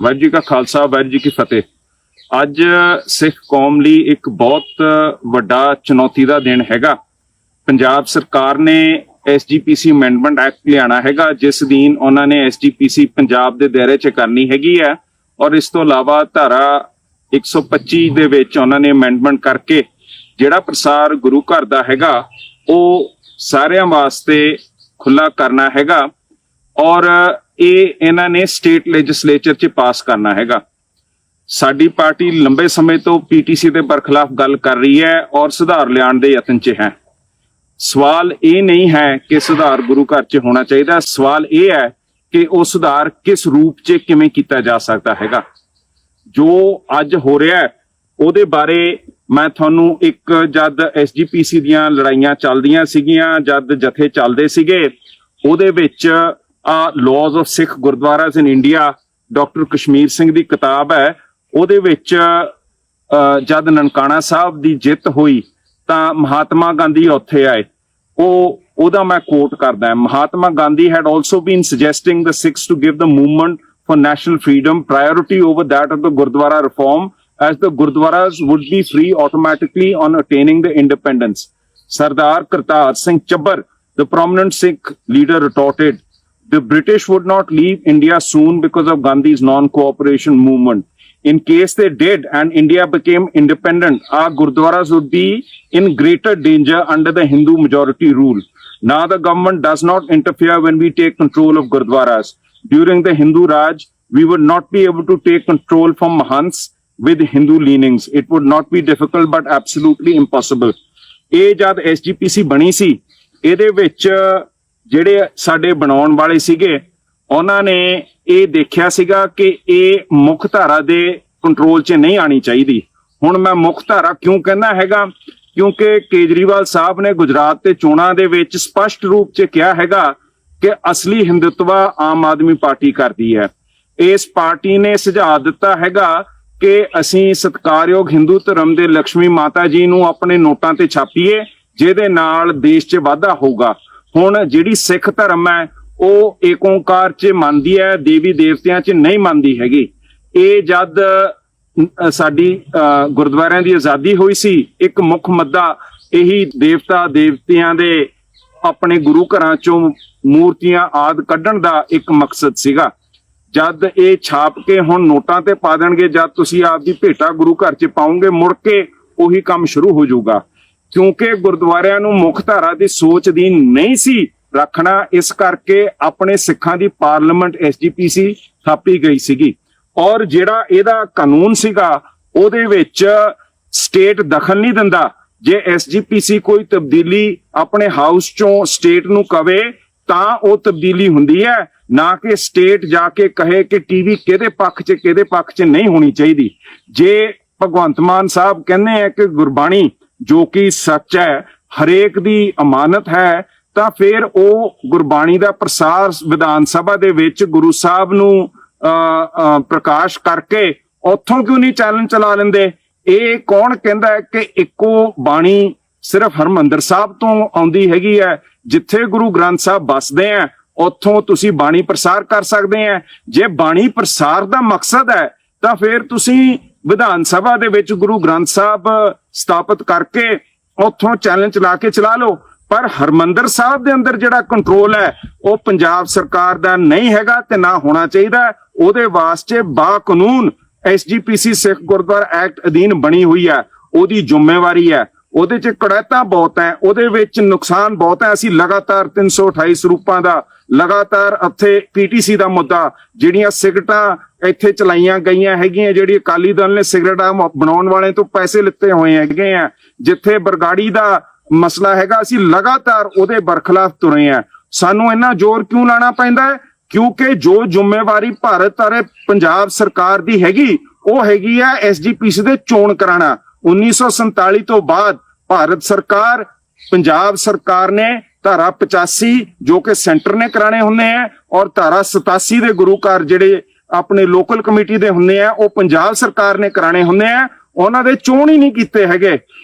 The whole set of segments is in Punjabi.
ਵਾਹਿਗੁਰੂ ਜੀ ਕਾ ਖਾਲਸਾ, ਵਾਹਿਗੁਰੂ ਜੀ ਕੀ ਫਤਿਹ। ਅੱਜ ਸਿੱਖ ਕੌਮ ਲਈ ਇੱਕ ਬਹੁਤ ਵੱਡਾ ਚੁਣੌਤੀ ਦਾ ਦਿਨ ਹੈਗਾ। ਪੰਜਾਬ ਸਰਕਾਰ ਨੇ SGPC ਅਮੈਂਡਮੈਂਟ ਐਕਟ ਲਿਆਣਾ ਹੈਗਾ, ਜਿਸ ਦੀਨ ਉਹਨਾਂ ਨੇ SGPC ਪੰਜਾਬ ਦੇ ਦਾਇਰੇ 'ਚ ਕਰਨੀ ਹੈਗੀ ਹੈ। ਔਰ ਇਸ ਤੋਂ ਇਲਾਵਾ ਧਾਰਾ 125 ਦੇ ਵਿੱਚ ਉਹਨਾਂ ਨੇ ਅਮੈਂਡਮੈਂਟ ਕਰਕੇ ਜਿਹੜਾ ਪ੍ਰਸਾਰ ਗੁਰੂ ਘਰ ਦਾ ਹੈਗਾ ਉਹ ਸਾਰਿਆਂ ਵਾਸਤੇ ਖੁੱਲਾ ਕਰਨਾ ਹੈਗਾ। ਔਰ ਇਹ ਇਹਨਾਂ ਨੇ ਸਟੇਟ ਲੈਜਿਸਲੇਚਰ 'ਚ ਪਾਸ ਕਰਨਾ ਹੈਗਾ। ਸਾਡੀ ਪਾਰਟੀ ਲੰਬੇ ਸਮੇਂ ਤੋਂ PTC ਦੇ ਬਰਖਲਾਫ ਗੱਲ ਕਰ ਰਹੀ ਹੈ ਔਰ ਸੁਧਾਰ ਲਿਆਉਣ ਦੇ ਯਤਨ 'ਚ ਹੈ। ਸਵਾਲ ਇਹ ਨਹੀਂ ਹੈ ਕਿ ਸੁਧਾਰ ਗੁਰੂ ਘਰ 'ਚ ਹੋਣਾ ਚਾਹੀਦਾ, ਸਵਾਲ ਇਹ ਹੈ ਕਿ ਉਹ ਸੁਧਾਰ ਕਿਸ ਰੂਪ 'ਚ ਕਿਵੇਂ ਕੀਤਾ ਜਾ ਸਕਦਾ ਹੈਗਾ। ਜੋ ਅੱਜ ਹੋ ਰਿਹਾ ਹੈ ਉਹਦੇ ਬਾਰੇ ਮੈਂ ਤੁਹਾਨੂੰ ਜਦ SGPC ਦੀਆਂ ਲੜਾਈਆਂ ਚੱਲਦੀਆਂ ਸੀਗੀਆਂ, ਜਦ ਜਥੇ ਚੱਲਦੇ ਸੀਗੇ, ਉਹਦੇ ਵਿੱਚ ਲਾਜ਼ of Sikh gurdwaras in India doctor Kashmir Singh ਦੀ ਕਿਤਾਬ ਹੈ। ਉਹਦੇ ਵਿੱਚ ਜਦ ਨਨਕਾਣਾ ਸਾਹਿਬ ਦੀ ਜਿੱਤ ਹੋਈ ਤਾਂ ਮਹਾਤਮਾ ਗਾਂਧੀ ਉੱਥੇ ਆਏ। ਉਹਦਾ ਮੈਂ ਕੋਟ ਕਰਦਾ, Mahatma Gandhi had also been suggesting the Sikhs to give the movement for national freedom priority over that of the Gurdwara reform, as the Gurdwaras would be free automatically on attaining the independence. Sardar Kartar Singh Chabbar, the prominent Sikh leader, retorted, the British would not leave India soon because of Gandhi's non-cooperation movement. In case they did and India became independent, our Gurdwaras would be in greater danger under the Hindu majority rule. Now the government does not interfere when we take control of Gurdwaras. During the Hindu Raj, we would not be able to take control from Mahants with Hindu leanings. It would not be difficult but absolutely impossible. ਇਹ ਜਦ SGPC ਬਣੀ ਸੀ, ਇਹਦੇ ਵਿੱਚ ਜਿਹੜੇ ਸਾਡੇ ਬਣਾਉਣ ਵਾਲੇ ਸੀਗੇ ਉਹਨਾਂ ਨੇ ਇਹ ਦੇਖਿਆ ਸੀਗਾ ਕਿ ਇਹ ਮੁੱਖ ਧਾਰਾ ਦੇ ਕੰਟਰੋਲ 'ਚ ਨਹੀਂ ਆਣੀ ਚਾਹੀਦੀ। ਹੁਣ ਮੈਂ ਮੁੱਖ ਧਾਰਾ ਕਿਉਂ ਕਹਿੰਦਾ ਹੈਗਾ, ਕਿਉਂਕਿ ਕੇਜਰੀਵਾਲ ਸਾਹਿਬ ਨੇ ਗੁਜਰਾਤ ਤੇ ਚੋਣਾਂ ਦੇ ਵਿੱਚ ਸਪਸ਼ਟ ਰੂਪ 'ਚ ਕਿਹਾ ਹੈਗਾ ਕਿ ਅਸਲੀ ਹਿੰਦੁਤਵਾ ਆਮ ਆਦਮੀ ਪਾਰਟੀ ਕਰਦੀ ਹੈ। ਇਸ ਪਾਰਟੀ ਨੇ ਸੁਝਾਅ ਦਿੱਤਾ ਹੈਗਾ ਕਿ ਅਸੀਂ ਸਤਿਕਾਰਯੋਗ ਹਿੰਦੂ ਧਰਮ ਦੇ ਲక్ష్ਮੀ ਮਾਤਾ ਜੀ ਨੂੰ ਆਪਣੇ ਨੋਟਾਂ ਤੇ ਛਾਪੀਏ, ਜਿਹਦੇ ਨਾਲ ਦੇਸ਼ 'ਚ ਵਾਧਾ ਹੋਊਗਾ। ਹੁਣ ਜਿਹੜੀ ਸਿੱਖ ਧਰਮ ਹੈ ਉਹ ਏਕ ਓਂਕਾਰ 'ਚ ਮੰਨਦੀ ਹੈ, ਦੇਵੀ ਦੇਵਤਿਆਂ 'ਚ ਨਹੀਂ ਮੰਨਦੀ ਹੈਗੀ। ਇਹ ਜਦ ਸਾਡੀ ਗੁਰਦੁਆਰਿਆਂ ਦੀ ਆਜ਼ਾਦੀ ਹੋਈ ਸੀ, ਇੱਕ ਮੁੱਖ ਮੁੱਦਾ ਇਹੀ ਦੇਵਤਾ ਦੇਵਤਿਆਂ ਦੇ ਆਪਣੇ ਗੁਰੂ ਘਰਾਂ 'ਚੋਂ ਮੂਰਤੀਆਂ ਆਦਿ ਕੱਢਣ ਦਾ ਇੱਕ ਮਕਸਦ ਸੀਗਾ। ਜਦ ਇਹ ਛਾਪ ਕੇ ਹੁਣ ਨੋਟਾਂ ਤੇ ਪਾ ਦੇਣਗੇ, ਜਦ ਤੁਸੀਂ ਆਪਦੀ ਭੇਟਾ ਗੁਰੂ ਘਰ 'ਚ ਪਾਉਂਗੇ, ਮੁੜ ਕੇ ਉਹੀ ਕੰਮ ਸ਼ੁਰੂ ਹੋ ਜਾਊਗਾ। ਕਿਉਂਕਿ ਗੁਰਦੁਆਰਿਆਂ ਨੂੰ ਮੁੱਖ ਧਾਰਾ ਦੀ ਸੋਚ ਦੀ ਨਹੀਂ ਸੀ ਰੱਖਣਾ, ਇਸ ਕਰਕੇ ਆਪਣੇ ਸਿੱਖਾਂ ਦੀ ਪਾਰਲੀਮੈਂਟ SGPC ਥਾਪੀ ਗਈ ਸੀਗੀ। ਔਰ ਜਿਹੜਾ ਇਹਦਾ ਕਾਨੂੰਨ ਸੀਗਾ ਉਹਦੇ ਵਿੱਚ ਸਟੇਟ ਦਖਲ ਨਹੀਂ ਦਿੰਦਾ। ਜੇ SGPC ਕੋਈ ਤਬਦੀਲੀ ਆਪਣੇ ਹਾਊਸ 'ਚੋਂ ਸਟੇਟ ਨੂੰ ਕਵੇ ਤਾਂ ਉਹ ਤਬਦੀਲੀ ਹੁੰਦੀ ਹੈ, ਨਾ ਕਿ ਸਟੇਟ ਜਾ ਕੇ ਕਹੇ ਕਿ TV ਕਿਹਦੇ ਪੱਖ 'ਚ ਕਿਹਦੇ ਪੱਖ 'ਚ ਨਹੀਂ ਹੋਣੀ ਚਾਹੀਦੀ। ਜੇ ਭਗਵੰਤ ਮਾਨ ਸਾਹਿਬ ਕਹਿੰਦੇ ਆ ਕਿ ਗੁਰਬਾਣੀ ਜੋ ਕਿ ਸੱਚ ਹੈ ਹਰੇਕ ਦੀ ਅਮਾਨਤ ਹੈ, ਤਾਂ ਫਿਰ ਉਹ ਗੁਰਬਾਣੀ ਦਾ ਪ੍ਰਸਾਰ ਵਿਧਾਨ ਸਭਾ ਦੇ ਵਿੱਚ ਗੁਰੂ ਸਾਹਿਬ ਨੂੰ ਪ੍ਰਕਾਸ਼ ਕਰਕੇ ਉੱਥੋਂ ਕਿਉਂ ਨਹੀਂ ਚੈਲੰਜ ਚਲਾ ਲੈਂਦੇ? ਇਹ ਕੌਣ ਕਹਿੰਦਾ ਹੈ ਕਿ ਇੱਕੋ ਬਾਣੀ ਸਿਰਫ ਹਰਮੰਦਰ ਸਾਹਿਬ ਤੋਂ ਆਉਂਦੀ ਹੈਗੀ ਹੈ? ਜਿੱਥੇ ਗੁਰੂ ਗ੍ਰੰਥ ਸਾਹਿਬ ਵੱਸਦੇ ਆ ਉੱਥੋਂ ਤੁਸੀਂ ਬਾਣੀ ਪ੍ਰਸਾਰ ਕਰ ਸਕਦੇ ਆ। ਜੇ ਬਾਣੀ ਪ੍ਰਸਾਰ ਦਾ ਮਕਸਦ ਹੈ ਤਾਂ ਫਿਰ ਤੁਸੀਂ ਵਿਧਾਨ ਸਭਾ ਦੇ ਵਿੱਚ ਗੁਰੂ ਗ੍ਰੰਥ ਸਾਹਿਬ ਸਥਾਪਿਤ ਕਰਕੇ ਉੱਥੋਂ ਚੈਲੰਜ ਚਲਾ ਕੇ ਚਲਾ ਲਓ। ਪਰ ਹਰਮੰਦਰ ਸਾਹਿਬ ਦੇ ਅੰਦਰ ਜਿਹੜਾ ਕੰਟਰੋਲ ਹੈ ਉਹ ਪੰਜਾਬ ਸਰਕਾਰ ਦਾ ਨਹੀਂ ਹੈਗਾ ਤੇ ਨਾ ਹੋਣਾ ਚਾਹੀਦਾ। ਉਹਦੇ ਵਾਸਤੇ ਬਾ ਕਾਨੂੰਨ SGPC ਸਿੱਖ ਗੁਰਦੁਆਰਾ ਐਕਟ ਅਧੀਨ ਬਣੀ ਹੋਈ ਹੈ, ਉਹਦੀ ਜ਼ਿੰਮੇਵਾਰੀ ਹੈ। ਉਹਦੇ 'ਚ ਕੜੈਤਾਂ ਬਹੁਤ ਹੈ, ਉਹਦੇ ਵਿੱਚ ਨੁਕਸਾਨ ਬਹੁਤ ਹੈ। ਅਸੀਂ ਲਗਾਤਾਰ 328 ਸਰੂਪਾਂ ਦਾ ਲਗਾਤਾਰ ਇੱਥੇ PTC ਦਾ ਮੁੱਦਾ, ਜਿਹੜੀਆਂ ਸਿਗਰਟਾਂ ਇੱਥੇ ਚਲਾਈਆਂ ਗਈਆਂ ਹੈਗੀਆਂ, ਜਿਹੜੀ ਅਕਾਲੀ ਦਲ ਨੇ ਸਿਗਰਟਾਂ ਬਣਾਉਣ ਵਾਲੇ ਤੋਂ ਪੈਸੇ ਲਿੱਤੇ ਹੋਏ ਹੈਗੇ ਆ, ਜਿੱਥੇ ਬਰਗਾੜੀ ਦਾ ਮਸਲਾ ਹੈਗਾ, ਅਸੀਂ ਲਗਾਤਾਰ ਉਹਦੇ ਬਰਖਲਾਫ ਤੁਰੇ ਆ। ਸਾਨੂੰ ਇੰਨਾ ਜ਼ੋਰ ਕਿਉਂ ਲਾਣਾ ਪੈਂਦਾ ਹੈ? ਕਿਉਂਕਿ ਜੋ ਜ਼ਿੰਮੇਵਾਰੀ ਭਾਰਤ ਅਤੇ ਪੰਜਾਬ ਸਰਕਾਰ ਦੀ ਹੈਗੀ ਉਹ ਹੈਗੀ ਆ SGPC ਦੇ ਚੋਣ ਕਰਾਣਾ। 1947 ਤੋਂ ਬਾਅਦ ਭਾਰਤ ਸਰਕਾਰ, ਪੰਜਾਬ ਸਰਕਾਰ ਨੇ ਧਾਰਾ 85 ਜੋ ਕਿ ਸੈਂਟਰ ਨੇ ਕਰਾਣੇ ਹੁੰਦੇ ਆ, ਔਰ ਧਾਰਾ 87 ਦੇ ਗੁਰੂ ਘਰ ਜਿਹੜੇ ਆਪਣੇ ਲੋਕਲ ਕਮੇਟੀ ਦੇ ਹੁੰਦੇ ਆ ਉਹ ਪੰਜਾਬ ਸਰਕਾਰ ਨੇ ਕਰਾਣੇ ਹੁੰਦੇ ਆ। ਉਹਨਾਂ ਦੇ ਚੋਣ ਹੀ ਨਹੀਂ ਕੀਤੇ ਹੈਗੇ।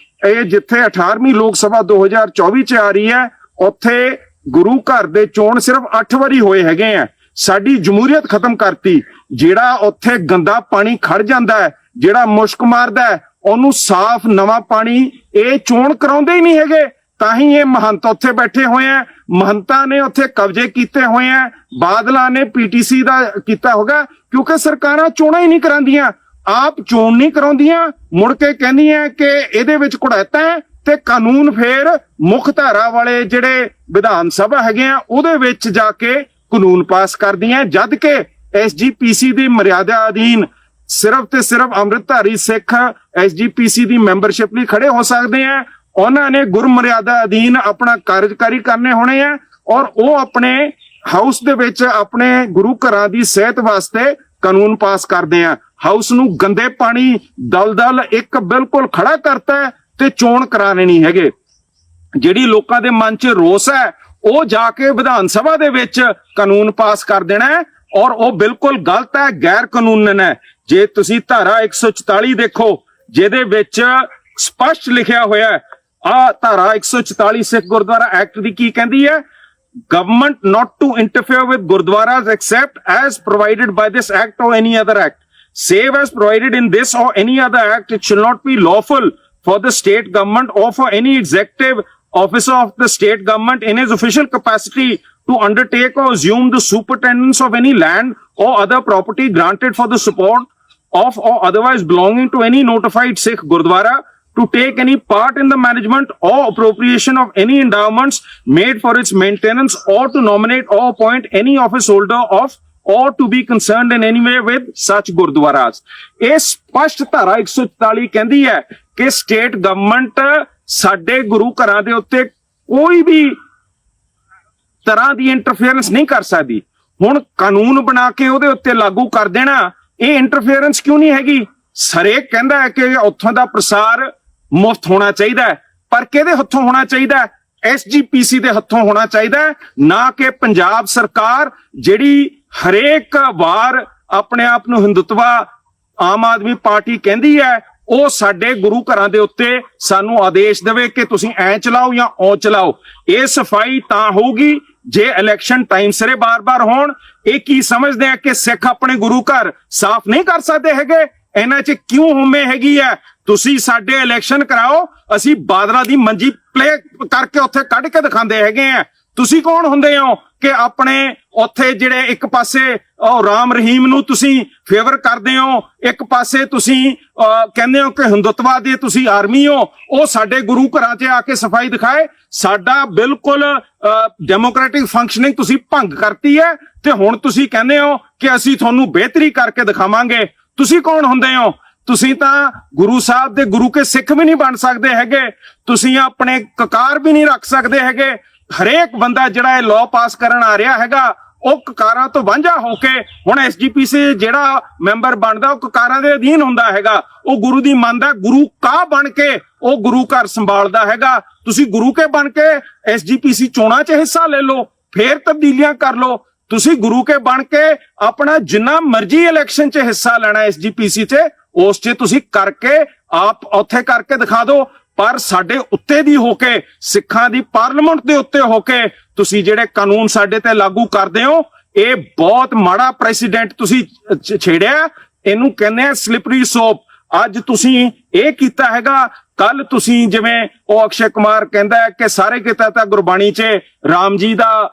ਇਹ ਜਿੱਥੇ 18ਵੀਂ ਲੋਕ ਸਭਾ 2024 ਚ ਆ ਰਹੀ ਹੈ, ਉੱਥੇ ਗੁਰੂ ਘਰ ਦੇ ਚੋਣ ਸਿਰਫ 8 ਵਾਰੀ ਹੋਏ ਹੈਗੇ ਆ। ਸਾਡੀ ਜਮਹੂਰੀਅਤ ਖਤਮ ਕਰਤੀ। ਜਿਹੜਾ ਉੱਥੇ ਗੰਦਾ ਪਾਣੀ ਖੜ ਜਾਂਦਾ ਹੈ, ਜਿਹੜਾ ਮੁਸ਼ਕ ਮਾਰਦਾ ਹੈ, ਉਹਨੂੰ ਸਾਫ਼ ਨਵਾਂ ਪਾਣੀ ਇਹ ਚੋਣ ਕਰਾਉਂਦੇ ਹੀ ਨਹੀਂ ਹੈਗੇ। ਤਾਂ ਹੀ ਇਹ ਮਹੰਤ ਉੱਥੇ ਬੈਠੇ ਹੋਏ ਆ, ਮਹੰਤਾਂ ਨੇ ਉੱਥੇ ਕਬਜ਼ੇ ਕੀਤੇ ਹੋਏ ਆ, ਬਾਦਲਾਂ ਨੇ ਪੀਟੀਸੀ ਦਾ ਕੀਤਾ ਹੋਗਾ, ਕਿਉਂਕਿ ਸਰਕਾਰਾਂ ਚੋਣਾਂ ਹੀ ਨਹੀਂ ਕਰਾਉਂਦੀਆਂ, ਆਪ ਚੋਣ ਨਹੀਂ ਕਰਾਉਂਦੀਆਂ, ਮੁੜ ਕੇ ਕਹਿੰਦੀਆਂ ਕਿ ਇਹਦੇ ਵਿੱਚ ਘੁੜੈਤਾਂ ਹੈ ਤੇ ਕਾਨੂੰਨ ਫੇਰ ਮੁੱਖ ਧਾਰਾ ਵਾਲੇ ਜਿਹੜੇ ਵਿਧਾਨ ਸਭਾ ਹੈਗੇ ਆ ਉਹਦੇ ਵਿੱਚ ਜਾ ਕੇ ਕਾਨੂੰਨ ਪਾਸ ਕਰਦੀਆਂ, ਜਦ ਕਿ ਐਸਜੀਪੀਸੀ ਦੀ ਮਰਿਆਦਾ ਅਧੀਨ ਸਿਰਫ ਤੇ ਸਿਰਫ ਅੰਮ੍ਰਿਤਧਾਰੀ ਸਿੱਖ ਐਸਜੀਪੀਸੀ ਦੀ ਮੈਂਬਰਸ਼ਿਪ ਲਈ ਖੜੇ ਹੋ ਸਕਦੇ ਆ। ਉਹਨਾਂ ਨੇ ਗੁਰਮਰਿਆਦਾ ਅਧੀਨ ਆਪਣਾ ਕਾਰਜਕਾਰੀ ਕਰਨੇ ਹੋਣੇ ਆ ਔਰ ਉਹ ਆਪਣੇ ਹਾਊਸ ਦੇ ਵਿੱਚ ਆਪਣੇ ਗੁਰੂ ਘਰਾਂ ਦੀ ਸਿਹਤ ਵਾਸਤੇ ਕਾਨੂੰਨ ਪਾਸ ਕਰਦੇ ਆ। ਹਾਊਸ ਨੂੰ ਗੰਦੇ ਪਾਣੀ ਦਲਦਲ ਇੱਕ ਬਿਲਕੁਲ ਖੜਾ ਕਰਤਾ ਹੈ ਤੇ ਚੋਣ ਕਰਾਣੇ ਨਹੀਂ ਹੈਗੇ। ਜਿਹੜੀ ਲੋਕਾਂ ਦੇ ਮਨ 'ਚ ਰੋਸ ਹੈ ਉਹ ਜਾ ਕੇ ਵਿਧਾਨ ਸਭਾ ਦੇ ਵਿੱਚ ਕਾਨੂੰਨ ਪਾਸ ਕਰ ਦੇਣਾ ਹੈ ਔਰ ਉਹ ਬਿਲਕੁਲ ਗਲਤ ਹੈ, ਗੈਰ ਕਾਨੂੰਨ ਹੈ। ਜੇ ਤੁਸੀਂ ਧਾਰਾ 144 ਦੇਖੋ ਜਿਹਦੇ ਵਿੱਚ ਸਪਸ਼ਟ ਲਿਖਿਆ ਹੋਇਆ ਹੈ, ਆ ਧਾਰਾ 144 ਸਿੱਖ ਗੁਰਦੁਆਰਾ ਐਕਟ ਦੀ ਕੀ ਕਹਿੰਦੀ ਹੈ? Government not to interfere with gurdwaras except as provided by this act or any other act. Save as provided in this or any other act, it shall not be lawful for the state government or for any executive officer of the state government in his official capacity to undertake or assume the superintendence of any land or other property granted for the support of or otherwise belonging to any notified Sikh Gurdwara, to take any part in the management or appropriation of any endowments made for its maintenance, or to nominate or appoint any office holder of or to be concerned in any way with such Gurdwaras. ਇਹ ਸਪਸ਼ਟ ਧਾਰਾ 144 ਕਹਿੰਦੀ ਹੈ ਕਿ ਸਟੇਟ ਗਵਰਨਮੈਂਟ ਸਾਡੇ ਗੁਰੂ ਘਰਾਂ ਦੇ ਉੱਤੇ ਕੋਈ ਵੀ ਤਰ੍ਹਾਂ ਦੀ ਇੰਟਰਫੇਰੈਂਸ ਨਹੀਂ ਕਰ ਸਕਦੀ। ਹੁਣ ਕਾਨੂੰਨ ਬਣਾ ਕੇ ਉਹਦੇ ਉੱਤੇ ਲਾਗੂ ਕਰ ਦੇਣਾ, ਇਹ ਇੰਟਰਫੇਰੈਂਸ ਕਿਉਂ ਨਹੀਂ ਹੈਗੀ? ਹਰੇਕ ਕਹਿੰਦਾ ਹੈ ਕਿ ਉੱਥੋਂ ਦਾ ਪ੍ਰਸਾਰ ਮੁਫਤ ਹੋਣਾ ਚਾਹੀਦਾ ਹੈ, ਪਰ ਕਿਹਦੇ ਹੱਥੋਂ ਹੋਣਾ ਚਾਹੀਦਾ ਹੈ? ਐਸਜੀਪੀਸੀ ਦੇ ਹੱਥੋਂ ਹੋਣਾ ਚਾਹੀਦਾ ਹੈ, ਨਾ ਕਿ ਪੰਜਾਬ ਸਰਕਾਰ ਜਿਹੜੀ ਹਰੇਕ ਵਾਰ ਆਪਣੇ ਆਪ ਨੂੰ ਹਿੰਦੂਤਵਾ ਆਮ ਆਦਮੀ ਪਾਰਟੀ ਕਹਿੰਦੀ ਹੈ ਉਹ ਸਾਡੇ ਗੁਰੂ ਘਰਾਂ ਦੇ ਉੱਤੇ ਸਾਨੂੰ ਆਦੇਸ਼ ਦੇਵੇ ਕਿ ਤੁਸੀਂ ਐ ਚਲਾਓ ਜਾਂ ਉਹ ਚਲਾਓ। ਇਹ ਸਫਾਈ ਤਾਂ ਹੋਊਗੀ ਜੇ ਇਲੈਕਸ਼ਨ ਟਾਈਮ ਸਿਰੇ ਬਾਰ-ਬਾਰ ਹੋਣ। ਇਹ ਕੀ ਸਮਝਦੇ ਆ ਕਿ ਸਿੱਖ ਆਪਣੇ ਗੁਰੂ ਘਰ ਸਾਫ਼ ਨਹੀਂ ਕਰ ਸਕਦੇ ਹੈਗੇ? ਇਹਨਾਂ 'ਚ ਕਿਉਂ ਹੁਮੇ ਹੈਗੀ ਹੈ? ਤੁਸੀਂ ਸਾਡੇ ਇਲੈਕਸ਼ਨ ਕਰਾਓ, ਅਸੀਂ ਬਾਦਲਾਂ ਦੀ ਮੰਜੀ ਪਲੇ ਕਰਕੇ ਉੱਥੇ ਕੱਢ ਕੇ ਦਿਖਾਉਂਦੇ ਹੈਗੇ ਆ। ਤੁਸੀਂ ਕੌਣ ਹੁੰਦੇ ਹੋ ਕਿ ਆਪਣੇ ਉੱਥੇ ਜਿਹੜੇ ਇੱਕ ਪਾਸੇ ਉਹ ਰਾਮ ਰਹੀਮ ਨੂੰ ਤੁਸੀਂ ਫੇਵਰ ਕਰਦੇ ਹੋ, ਇੱਕ ਪਾਸੇ ਤੁਸੀਂ ਕਹਿੰਦੇ ਹੋ ਕਿ ਹਿੰਦੂਤਵਾ ਦੀ ਤੁਸੀਂ ਆਰਮੀ ਹੋ, ਉਹ ਸਾਡੇ ਗੁਰੂ ਘਰਾਂ 'ਚ ਆ ਕੇ ਸਫਾਈ ਦਿਖਾਏ। ਸਾਡਾ ਬਿਲਕੁਲ ਡੈਮੋਕ੍ਰੈਟਿਕ ਫੰਕਸ਼ਨਿੰਗ ਤੁਸੀਂ ਭੰਗ ਕਰਤੀ ਹੈ ਤੇ ਹੁਣ ਤੁਸੀਂ ਕਹਿੰਦੇ ਹੋ ਕਿ ਅਸੀਂ ਤੁਹਾਨੂੰ ਬਿਹਤਰੀ ਕਰਕੇ ਦਿਖਾਵਾਂਗੇ। ਤੁਸੀਂ ਕੌਣ ਹੁੰਦੇ ਹੋ? ਤੁਸੀਂ ਤਾਂ ਗੁਰੂ ਸਾਹਿਬ ਦੇ ਗੁਰੂ ਕੇ ਸਿੱਖ ਵੀ ਨਹੀਂ ਬਣ ਸਕਦੇ ਹੈਗੇ, ਤੁਸੀਂ ਆਪਣੇ ਕਕਾਰ ਵੀ ਨਹੀਂ ਰੱਖ ਸਕਦੇ ਹੈਗੇ। ਹਰੇਕ ਬੰਦਾ ਜਿਹੜਾ ਇਹ ਲਾਅ ਪਾਸ ਕਰਨ ਆ ਰਿਹਾ ਹੈਗਾ ਉਹ ਕਕਾਰਾਂ ਤੋਂ ਵਾਂਝਾ ਹੋ ਕੇ ਹੁਣ ਐਸਜੀਪੀਸੀ ਜਿਹੜਾ ਮੈਂਬਰ ਬਣਦਾ ਉਹ ਕਕਾਰਾਂ ਦੇ ਅਧੀਨ ਹੁੰਦਾ ਹੈਗਾ। ਉਹ ਗੁਰੂ ਦੀ ਮੰਨਦਾ, ਗੁਰੂ ਕਾ ਬਣ ਕੇ ਉਹ ਗੁਰੂ ਘਰ ਸੰਭਾਲਦਾ ਹੈਗਾ। ਤੁਸੀਂ ਗੁਰੂ ਕੇ ਬਣ ਕੇ ਐਸਜੀਪੀਸੀ ਚੋਣਾਂ 'ਚ ਹਿੱਸਾ ਲੈ ਲਓ, ਫੇਰ ਤਬਦੀਲੀਆਂ ਕਰ ਲਓ। ਤੁਸੀਂ ਗੁਰੂ ਕੇ ਬਣ ਕੇ ਆਪਣਾ ਜਿੰਨਾ ਮਰਜ਼ੀ ਇਲੈਕਸ਼ਨ 'ਚ ਹਿੱਸਾ ਲੈਣਾ ਐਸਜੀਪੀਸੀ 'ਚ ਉਸ 'ਚ ਤੁਸੀਂ ਕਰਕੇ ਆਪ ਉੱਥੇ ਕਰਕੇ ਦਿਖਾ ਦਿਓ, ਪਰ ਸਾਡੇ ਉੱਤੇ ਦੀ ਹੋ ਕੇ ਸਿੱਖਾਂ ਦੀ ਪਾਰਲੀਮੈਂਟ ਦੇ ਉੱਤੇ ਹੋ ਕੇ ਤੁਸੀਂ ਜਿਹੜੇ ਕਾਨੂੰਨ ਸਾਡੇ ਤੇ ਲਾਗੂ ਕਰਦੇ ਹੋ, ਇਹ ਬਹੁਤ ਮਾੜਾ ਪ੍ਰੈਸੀਡੈਂਟ ਤੁਸੀਂ ਛੇੜਿਆ। ਇਹਨੂੰ ਕਹਿੰਦੇ ਆ ਸਲਿਪਰੀ ਸੋਪ। ਅੱਜ ਤੁਸੀਂ ਇਹ ਕੀਤਾ ਹੈਗਾ, ਕੱਲ ਤੁਸੀਂ ਜਿਵੇਂ ਉਹ ਅਕਸ਼ੇ ਕੁਮਾਰ ਕਹਿੰਦਾ ਹੈ ਕਿ ਸਾਰੇ ਕਿਤੇ ਤਾਂ ਗੁਰਬਾਣੀ 'ਚ ਰਾਮ ਜੀ ਦਾ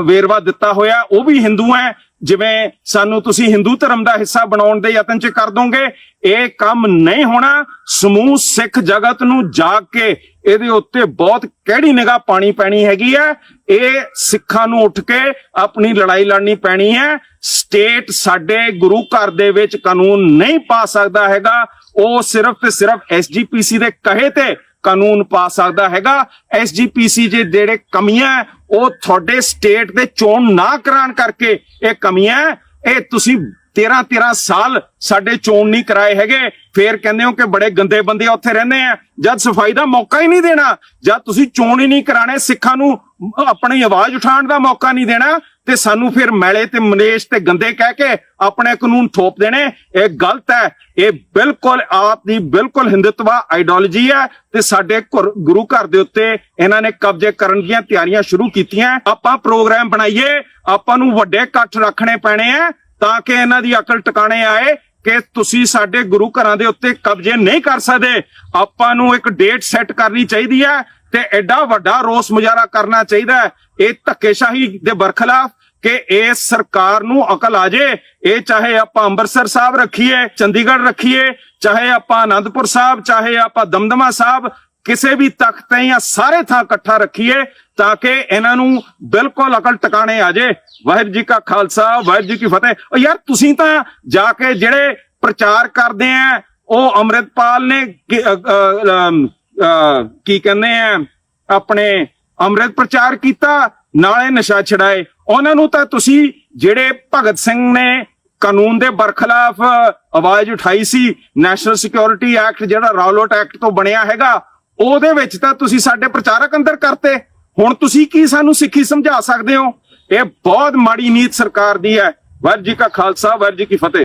ਵੇਰਵਾ ਦਿੱਤਾ ਹੋਇਆ, ਉਹ ਵੀ ਹਿੰਦੂ ਹੈ, ਜਿਵੇਂ ਸਾਨੂੰ ਤੁਸੀਂ ਹਿੰਦੂ ਧਰਮ ਦਾ ਹਿੱਸਾ ਬਣਾਉਣ ਦੇ ਯਤਨ 'ਚ ਕਰ ਦੋਗੇ। ਇਹ ਕੰਮ ਨਹੀਂ ਹੋਣਾ। ਸਮੂਹ ਸਿੱਖ ਜਗਤ ਨੂੰ ਜਾਗ ਕੇ ਇਹਦੇ ਉੱਤੇ ਬਹੁਤ ਕਿਹੜੀ ਨਿਗਾਹ ਪਾਣੀ ਪੈਣੀ ਹੈਗੀ ਹੈ। ਇਹ ਸਿੱਖਾਂ ਨੂੰ ਉੱਠ ਕੇ ਆਪਣੀ ਲੜਾਈ ਲੜਨੀ ਪੈਣੀ ਹੈ। ਸਟੇਟ ਸਾਡੇ ਗੁਰੂ ਘਰ ਦੇ ਵਿੱਚ ਕਾਨੂੰਨ ਨਹੀਂ ਪਾ ਸਕਦਾ ਹੈਗਾ, ਉਹ ਸਿਰਫ ਤੇ ਸਿਰਫ ਐਸਜੀਪੀਸੀ ਦੇ ਕਹੇ ਤੇ ਕਾਨੂੰਨ ਪਾ ਸਕਦਾ ਹੈਗਾ। ਐਸਜੀਪੀਸੀ ਦੇ ਜਿਹੜੇ ਕਮੀਆਂ ਉਹ ਤੁਹਾਡੇ ਸਟੇਟ ਦੇ ਚੋਣ ਨਾ ਕਰਾਉਣ ਕਰਕੇ ਇਹ ਕਮੀਆਂ। ਇਹ ਤੁਸੀਂ 13 ਸਾਲ ਸਾਡੇ ਚੋਣ ਨਹੀਂ ਕਰਾਏ ਹੈਗੇ, ਫੇਰ ਕਹਿੰਦੇ ਹੋ ਕਿ ਬੜੇ ਗੰਦੇ ਬੰਦੇ ਉੱਥੇ ਰਹਿੰਦੇ ਆ, ਜਦ ਸਫਾਈ ਦਾ ਮੌਕਾ ਹੀ ਨਹੀਂ ਦੇਣਾ, ਜਦ ਤੁਸੀਂ ਚੋਣ ਹੀ ਨਹੀਂ ਕਰਾਣੇ, ਸਿੱਖਾਂ ਨੂੰ ਆਪਣੀ ਆਵਾਜ਼ ਉਠਾਉਣ ਦਾ ਮੌਕਾ ਨਹੀਂ ਦੇਣਾ ਤੇ ਸਾਨੂੰ ਫਿਰ ਮੈਲੇ ਤੇ ਮਲੇਸ਼ ਤੇ ਗੰਦੇ ਕਹਿ ਕੇ ਆਪਣੇ ਕਾਨੂੰਨ ਥੋਪ ਦੇਣੇ। ਇਹ ਗਲਤ ਹੈ। ਇਹ ਬਿਲਕੁਲ ਆਪ ਦੀ ਬਿਲਕੁਲ ਹਿੰਦੂਤਵਾ ਆਈਡੀਓਲੋਜੀ ਹੈ ਤੇ ਸਾਡੇ ਗੁਰੂ ਘਰ ਦੇ ਉੱਤੇ ਇਹਨਾਂ ਨੇ ਕਬਜ਼ੇ ਕਰਨ ਦੀਆਂ ਤਿਆਰੀਆਂ ਸ਼ੁਰੂ ਕੀਤੀਆਂ। ਆਪਾਂ ਪ੍ਰੋਗਰਾਮ ਬਣਾਈਏ, ਆਪਾਂ ਨੂੰ ਵੱਡੇ ਇਕੱਠ ਰੱਖਣੇ ਪੈਣੇ ਆ ਤਾਂ ਕਿ ਇਹਨਾਂ ਦੀ ਅਕਲ ਟਿਕਾਣੇ ਆਏ ਕਿ ਤੁਸੀਂ ਸਾਡੇ ਗੁਰੂ ਘਰਾਂ ਦੇ ਉੱਤੇ ਕਬਜ਼ੇ ਨਹੀਂ ਕਰ ਸਕਦੇ। ਆਪਾਂ ਨੂੰ ਇੱਕ ਡੇਟ ਸੈੱਟ ਕਰਨੀ ਚਾਹੀਦੀ ਹੈ ਤੇ ਐਡਾ ਵੱਡਾ ਰੋਸ ਮੁਜ਼ਾਹਰਾ ਕਰਨਾ ਚਾਹੀਦਾ ਹੈ ਇਹ ਧੱਕੇਸ਼ਾਹੀ ਦੇ ਬਰਖਲਾਫ ਕਿ ਇਸ ਸਰਕਾਰ ਨੂੰ ਅਕਲ ਆ ਜੇ। ਇਹ ਚਾਹੇ ਆਪਾਂ ਅੰਮ੍ਰਿਤਸਰ ਸਾਹਿਬ ਰੱਖੀਏ, ਚੰਡੀਗੜ੍ਹ ਰੱਖੀਏ, ਚਾਹੇ ਆਪਾਂ ਆਨੰਦਪੁਰ ਸਾਹਿਬ, ਚਾਹੇ ਆਪਾਂ ਦਮਦਮਾ ਸਾਹਿਬ, ਕਿਸੇ ਵੀ ਤਖਤ ਤੇ ਜਾਂ ਸਾਰੇ ਥਾਂ ਇਕੱਠਾ ਰੱਖੀਏ ਤਾਂ ਕਿ ਇਹਨਾਂ ਨੂੰ ਬਿਲਕੁਲ ਅਕਲ ਟਿਕਾਣੇ ਆ ਜੇ। ਵਾਹਿਗੁਰੂ ਜੀ ਕਾ ਖਾਲਸਾ, ਵਾਹਿਗੁਰੂ ਜੀ ਕੀ ਫਤਿਹ। ਉਹ ਯਾਰ ਤੁਸੀਂ ਤਾਂ ਜਾ ਕੇ ਜਿਹੜੇ ਪ੍ਰਚਾਰ ਕਰਦੇ ਆ ਉਹ ਅੰਮ੍ਰਿਤਪਾਲ ਨੇ ਕੀ ਕਹਿੰਦੇ ਆ ਆਪਣੇ ਅੰਮ੍ਰਿਤ ਪ੍ਰਚਾਰ ਕੀਤਾ, ਨਾਲੇ ਨਸ਼ਾ ਛਡਾਏ। ਉਹਨਾਂ ਨੂੰ ਤਾਂ ਤੁਸੀਂ ਜਿਹੜੇ ਭਗਤ ਸਿੰਘ ਨੇ ਕਾਨੂੰਨ ਦੇ ਬਰਖਲਾਫ ਆਵਾਜ਼ ਉਠਾਈ ਸੀ, ਨੈਸ਼ਨਲ ਸਿਕਿਉਰਿਟੀ ਐਕਟ ਜਿਹੜਾ ਰੌਲਟ ਐਕਟ ਤੋਂ ਬਣਿਆ ਹੈਗਾ, ਉਹਦੇ ਵਿੱਚ ਤਾਂ ਤੁਸੀਂ ਸਾਡੇ ਪ੍ਰਚਾਰਕ ਅੰਦਰ ਕਰਤੇ। ਹੁਣ ਤੁਸੀਂ ਕੀ ਸਾਨੂੰ ਸਿੱਖੀ ਸਮਝਾ ਸਕਦੇ ਹੋ? ਇਹ ਬਹੁਤ ਮਾੜੀ ਨੀਤ ਸਰਕਾਰ ਦੀ ਹੈ। ਵਾਹਿਗੁਰੂ ਜੀ ਕਾ ਖਾਲਸਾ, ਵਾਹਿਗੁਰੂ ਜੀ ਕੀ ਫਤਿਹ।